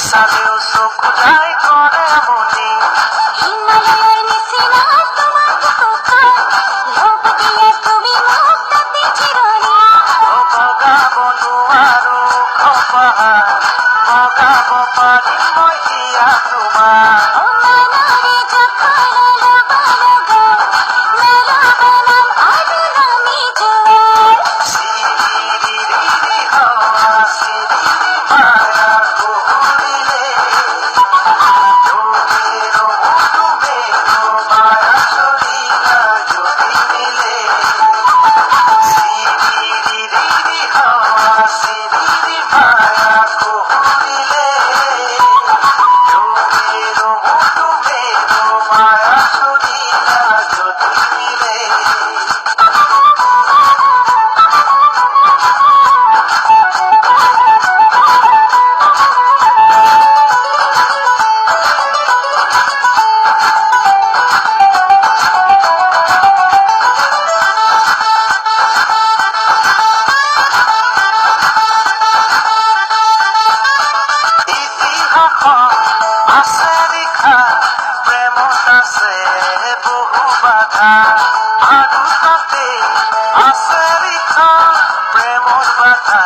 চালেও চকু যাই কৰে আমনি হিমালয়ৰ নিচিনা তোমাৰ লোভ দিয়ে তুমি মোক তাতে জিৰণি বগাব নোৱাৰো খপাহাৰ বগাব পাৰিম মই ইয়া তোমাৰ মনৰে যখন ল'ব লগা নল'ব নাম আৰু নামি যোৱাৰ চিৰিৰিৰি হাৱা চিৰিৰি মায়া কুহুৰিলে তুমেৰো তুমেৰো মায়া চৰিলা যদি মিলে চিৰিৰিৰি হাৱা চিৰিৰি মায়া কুহুৰিলে তুমেৰো মায়া চৰিলা যদি মিলে আছে লিখা প্ৰেমত আছে বহু বাধা আৰু তাতে আছে লিখা প্ৰেমৰ বাধা